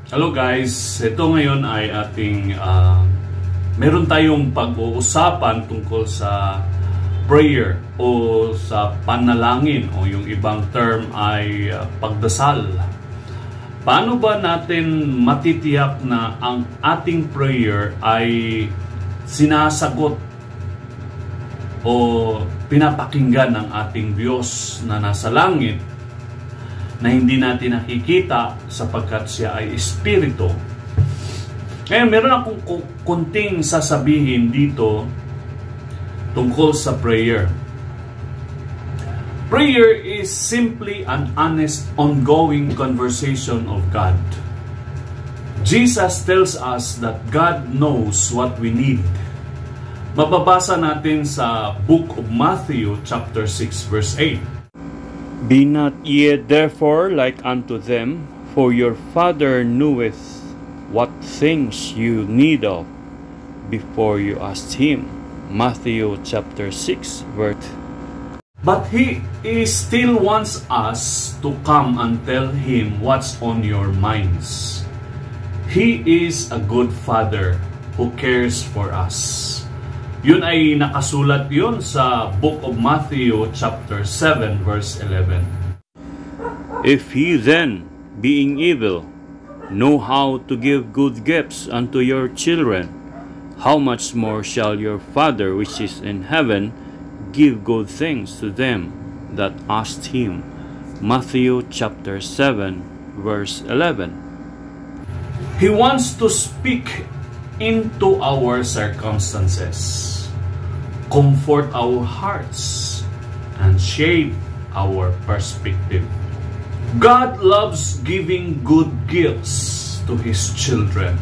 Hello guys, ito ngayon ay ating meron tayong pag-uusapan tungkol sa prayer o sa panalangin o yung ibang term ay pagdasal. Paano ba natin matitiyak na ang ating prayer ay sinasagot o pinapakinggan ng ating Diyos na nasa langit na hindi natin nakikita sapagkat siya ay espiritu? Ngayon, meron akong kunting sasabihin dito tungkol sa prayer. Prayer is simply an honest, ongoing conversation of God. Jesus tells us that God knows what we need. Mababasa natin sa Book of Matthew chapter 6 verse 8. Be not ye therefore like unto them, for your Father knoweth what things you need of before you ask Him. Matthew chapter 6 verse. But He still wants us to come and tell Him what's on your minds. He is a good Father who cares for us. Yun ay nakasulat yun sa Book of Matthew chapter 7 verse 11. If ye then, being evil, know how to give good gifts unto your children, how much more shall your Father which is in heaven give good things to them that ask Him. Matthew chapter 7 verse 11. He wants to speak into our circumstances, comfort our hearts, and shape our perspective. God loves giving good gifts to His children.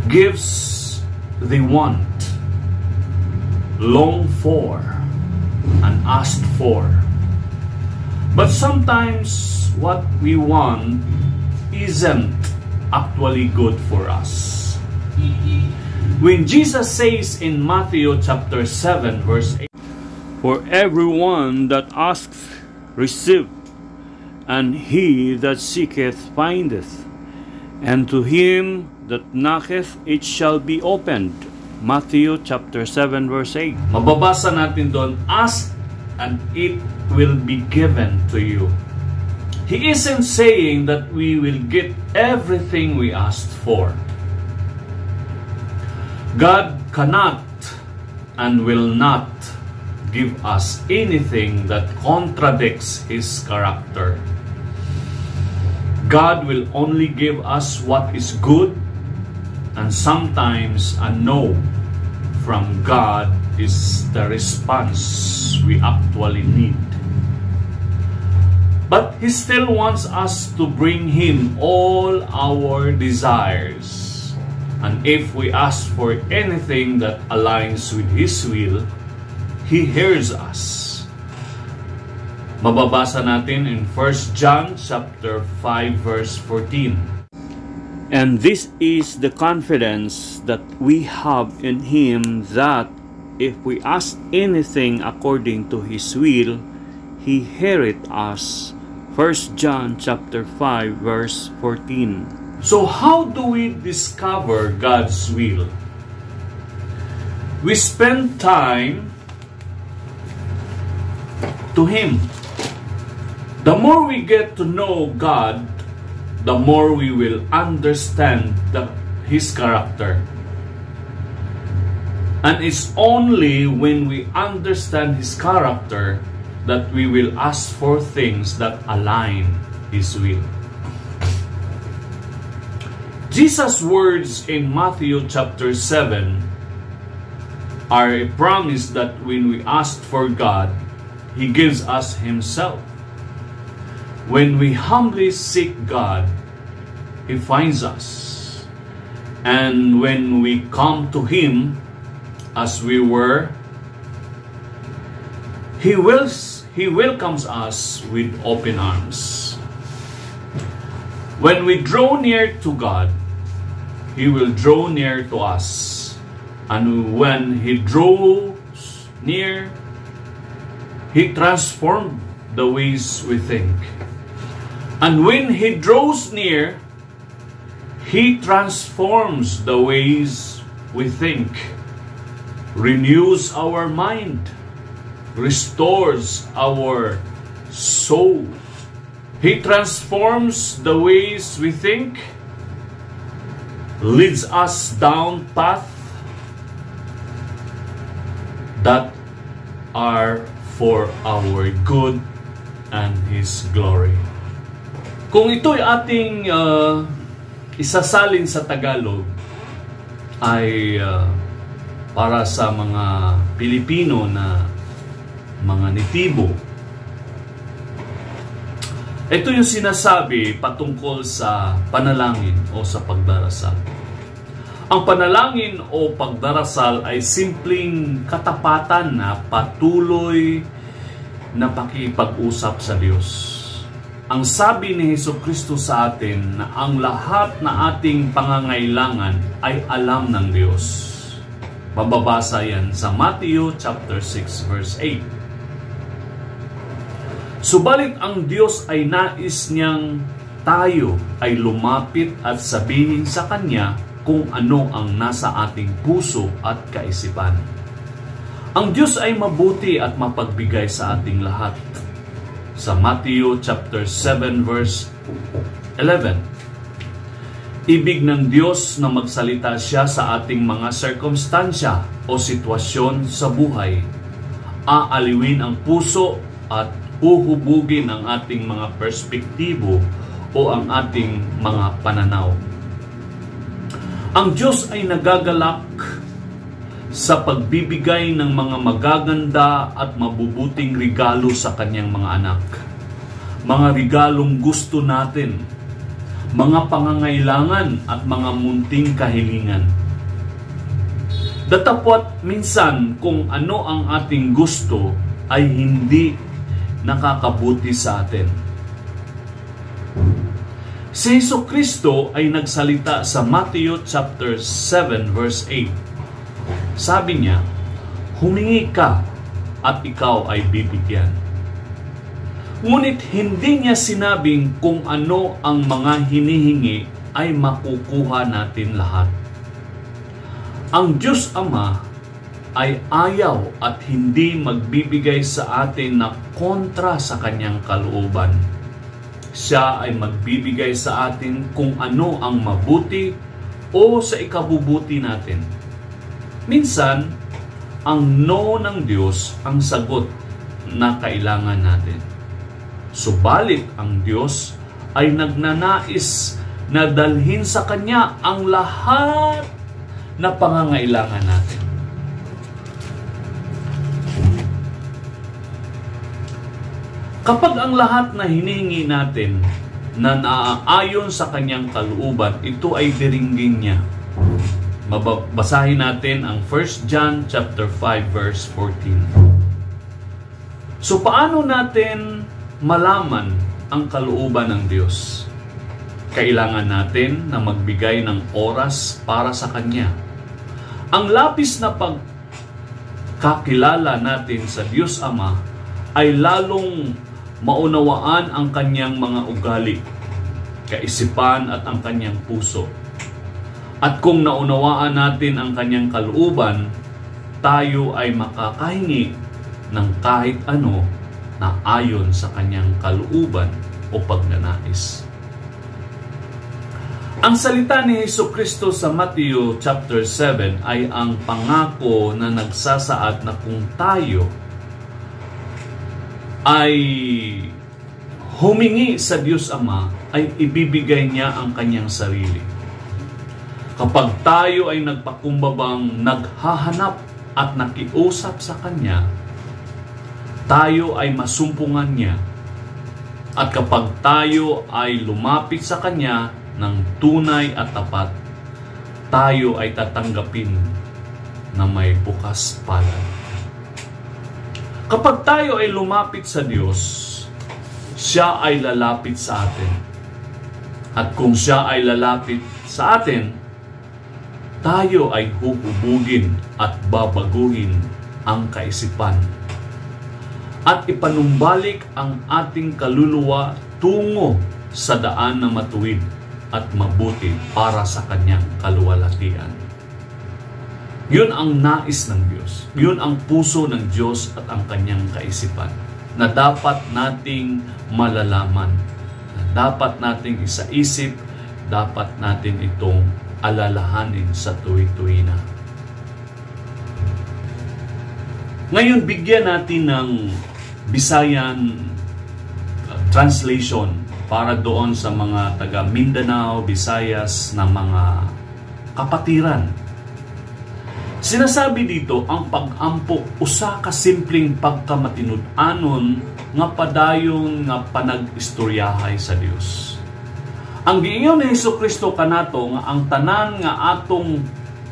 Gifts they want, long for, and asked for. But sometimes what we want isn't actually good for us. When Jesus says in Matthew chapter 7 verse 8, For everyone that asketh receiveth, and he that seeketh findeth, and to him that knocketh it shall be opened. Matthew chapter 7 verse 8. Mababasa natin doon, ask and it will be given to you. He isn't saying that we will get everything we asked for. God cannot and will not give us anything that contradicts His character. God will only give us what is good, and sometimes a no from God is the response we actually need. But He still wants us to bring Him all our desires. And if we ask for anything that aligns with His will, He hears us. Mababasa natin in 1 John chapter 5 verse 14. And this is the confidence that we have in Him, that if we ask anything according to His will, He heareth us. 1 John chapter 5 verse 14. So how do we discover God's will? We spend time to Him. The more we get to know God, the more we will understand His character. And it's only when we understand His character that we will ask for things that align His will. Jesus' words in Matthew chapter 7 are a promise that when we ask for God, He gives us Himself. When we humbly seek God, He finds us. And when we come to Him as we were, He welcomes us with open arms. When we draw near to God, He will draw near to us. And when He draws near, He transformed the ways we think. And when He draws near, He transforms the ways we think, renews our mind, restores our soul. He transforms the ways we think, leads us down path that are for our good and His glory. Kung ito'y ating isasalin sa Tagalog, ay para sa mga Pilipino na mga nitibo, ito yung sinasabi patungkol sa panalangin o sa pagdarasal. Ang panalangin o pagdarasal ay simpleng katapatan na patuloy na pakipag-usap sa Diyos. Ang sabi ni Jesucristo sa atin na ang lahat na ating pangangailangan ay alam ng Diyos. Mababasa yan sa Matthew chapter 6 verse 8. Subalit ang Diyos ay nais niyang tayo ay lumapit at sabihin sa Kanya kung ano ang nasa ating puso at kaisipan. Ang Diyos ay mabuti at mapagbigay sa ating lahat. Sa Matthew chapter 7 verse 11. Ibig ng Diyos na magsalita siya sa ating mga sirkumstansya o sitwasyon sa buhay. Aaliwin ang puso at uhubugin ang ating mga perspektibo o ang ating mga pananaw. Ang Diyos ay nagagalak sa pagbibigay ng mga magaganda at mabubuting regalo sa Kanyang mga anak. Mga regalong gusto natin, mga pangangailangan at mga munting kahilingan. Datapwat minsan kung ano ang ating gusto ay hindi nakakabuti sa atin. Si Jesucristo ay nagsalita sa Matthew chapter 7 verse 8. Sabi niya, humingi ka at ikaw ay bibigyan. Ngunit hindi niya sinabing kung ano ang mga hinihingi ay makukuha natin lahat. Ang Diyos Ama ay ayaw at hindi magbibigay sa atin na kontra sa Kanyang kalooban. Siya ay magbibigay sa atin kung ano ang mabuti o sa ikabubuti natin. Minsan, ang no ng Diyos ang sagot na kailangan natin. Subalit ang Diyos ay nagnanais na dalhin sa Kanya ang lahat na pangangailangan natin. Kapag ang lahat na hinihingi natin na naaayon sa Kanyang kalooban, ito ay diringgin niya. Basahin natin ang 1 John chapter 5 verse 14. So paano natin malaman ang kalooban ng Diyos? Kailangan natin na magbigay ng oras para sa Kanya. Ang lapis na pagkakilala natin sa Diyos Ama ay lalong maunawaan ang Kanyang mga ugali, kaisipan at ang Kanyang puso. At kung naunawaan natin ang Kanyang kalooban, tayo ay makakahingi ng kahit ano na ayon sa Kanyang kalooban o pagnanais. Ang salita ni Jesucristo sa Matthew chapter 7 ay ang pangako na nagsasaad na kung tayo ay humingi sa Diyos Ama, ay ibibigay niya ang Kanyang sarili. Kapag tayo ay nagpakumbabang naghahanap at nakiusap sa Kanya, tayo ay masumpungan niya. At kapag tayo ay lumapit sa Kanya ng tunay at tapat, tayo ay tatanggapin na may bukas palad. Kapag tayo ay lumapit sa Diyos, siya ay lalapit sa atin. At kung siya ay lalapit sa atin, tayo ay huhubugin at babaguhin ang kaisipan. At ipanumbalik ang ating kaluluwa tungo sa daan na matuwid. at mabuti para sa kanyang kaluwalhatian. Yun ang nais ng Diyos. Yun ang puso ng Diyos at ang kanyang kaisipan na dapat nating malalaman, na dapat nating isaisip, dapat natin itong alalahanin sa tuwi-tuwi na. Ngayon, bigyan natin ng Bisayan translation para doon sa mga taga Mindanao, Visayas na mga kapatiran. Sinasabi dito, ang pag-ampo usa ka simpleng pagkamatinud-anon nga padayon nga panag-istoryahay sa Dios. Ang giingon ni Hesukristo kanato nga ang tanan nga atong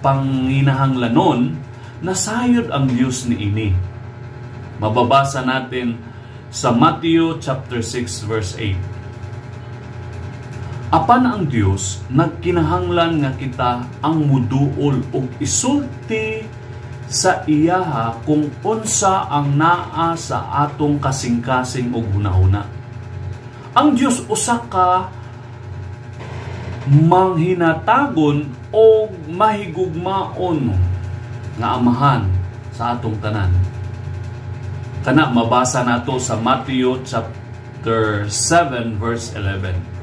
panginahanglanon nasayod ang Dios niini. Mababasa natin sa Matthew chapter 6 verse 8. Apan ang Dios nagkinahanglan nga kita ang muduol og isulti sa iyaha kung unsa ang naa sa atong kasing-kasing og hunahuna. Ang Dios usa ka manghinatagon o mahigugmaon nga amahan sa atong tanan. Kana mabasa nato sa Matthew chapter 7 verse 11.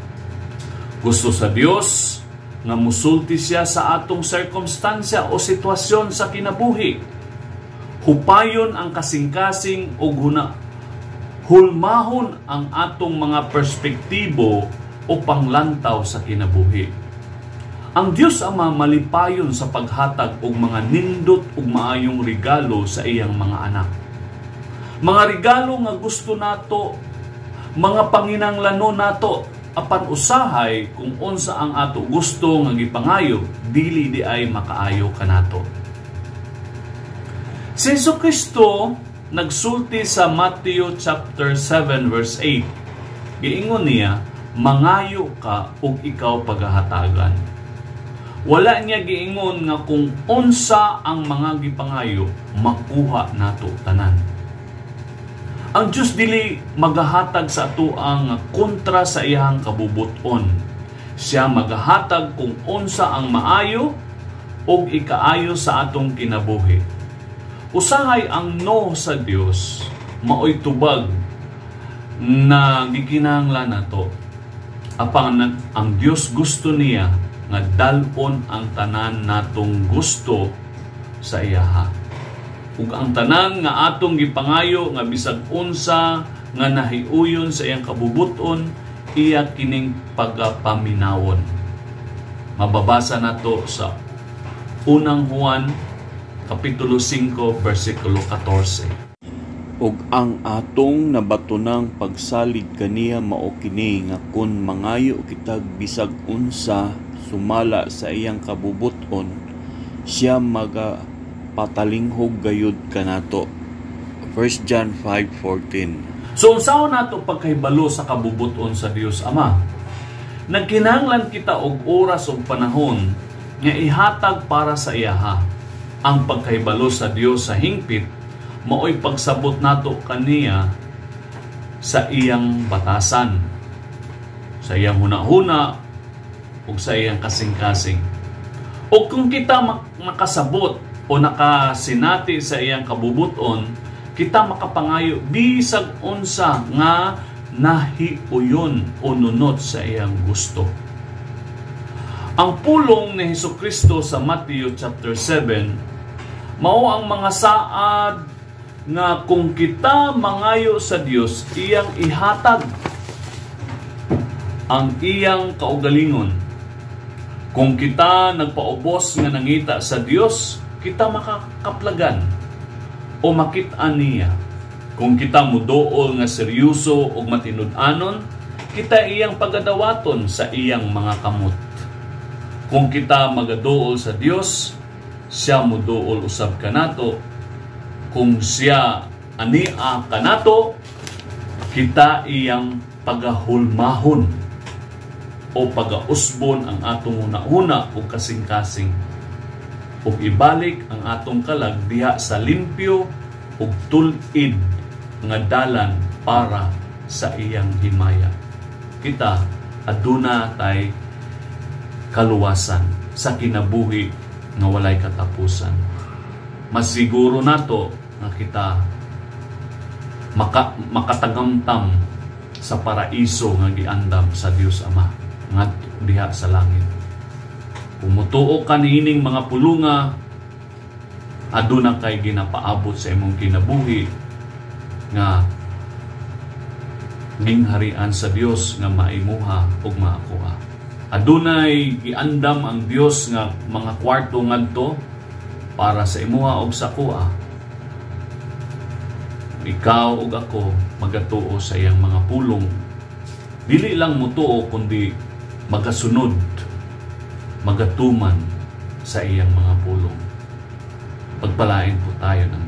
Gusto sa Dios nga musulti siya sa atong circumstansya o sitwasyon sa kinabuhi. Hupayon ang kasing-kasing og hulmahon ang atong mga perspektibo o panglantaw sa kinabuhi. Ang Dios Ama malipayon sa paghatag og mga nindot ug maayong regalo sa iyang mga anak. Mga regalo nga gusto nato, mga panginahanglanon nato, apan usahay kung unsa ang ato gusto nga gipangayo, dili di ay makaayo kanato. Si Jesucristo nagsulti sa Matthew chapter 7 verse 8. Giingon niya, mangayo ka ug ikaw paghahatagan. Wala niya giingon nga kung unsa ang mga gipangayo, makuha nato tanan. Ang Diyos dili magahatag sa ato ang kontra sa iyang kabubuton. Siya magahatag kung unsa ang maayo o ikaayo sa atong kinabuhi. Usahay ang no sa Dios, maoy tubag na gikinahanglan nato. Apan ang Dios gusto niya nga dalpon ang tanan natong gusto sa iyaha. Ug ang tanan nga atong gipangayo nga bisag unsa nga nahiuyon sa iyang kabubuton, iya kining pagapaminawon. Mababasa nato sa unang Juan kapitulo 5 bersikulo 14. Ug ang atong nabatunang pagsalig kaniya mao kini nga kun mangayo kitag bisag unsa sumala sa iyang kabubuton, siya patalinghog gayud kanato. 1 John 5:14. So unsaon nato pagkahibalo sa kabubuton sa Dios Ama? Nagkinahanglan kita og oras ug panahon nga ihatag para sa iyaha. Ang pagkahibalo sa Dios sa hingpit maoy pagsabot nato kaniya sa iyang batasan, sa iyang hunahuna ug sa iyang kasing-kasing. O kung kita makasabot o nakasinati sa iyang kabubuton, kita makapangayo bisag unsa nga nahiuyon o nunot sa iyang gusto. Ang pulong ni Hesukristo sa Matthew chapter 7 mao ang mga saad nga kung kita mangayo sa Dios, iyang ihatag ang iyang kaugalingon. Kung kita nagpaubos nga nangita sa Dios, kita makakaplagan o makit-an niya. Kung kita mudool nga seryoso o matinud-anon, kita iyang pagadawaton sa iyang mga kamot. Kung kita magadool sa Dios, siya mudool usab kanato. Kung siya ania kanato, kita iyang pagahulmahon o pagausbon ang atong una-una o kasing-kasing ug ibalik ang atong kalag diha sa limpyo ug tulid nga dalan para sa iyang himaya. Kita aduna tay kaluwasan sa kinabuhi nga walay katapusan. Mas siguro nato nga kita makatagamtam sa paraiso nga giandam sa Dios Ama ngadto diha sa langit. Kung mutuo ka niining mga pulunga, aduna kay ginapaabot sa imong kinabuhi nga gingharian sa Dios nga maimuha ug maakuha. Adunay giandam ang Dios nga mga kwarto ngadto para sa imuha ug sa kuha. Ikaw ug ako magatuo sa iyang mga pulong. Dili lang mutuo kundi magasunod, magatuman sa iyang mga pulong. Pagpalain po tayo ng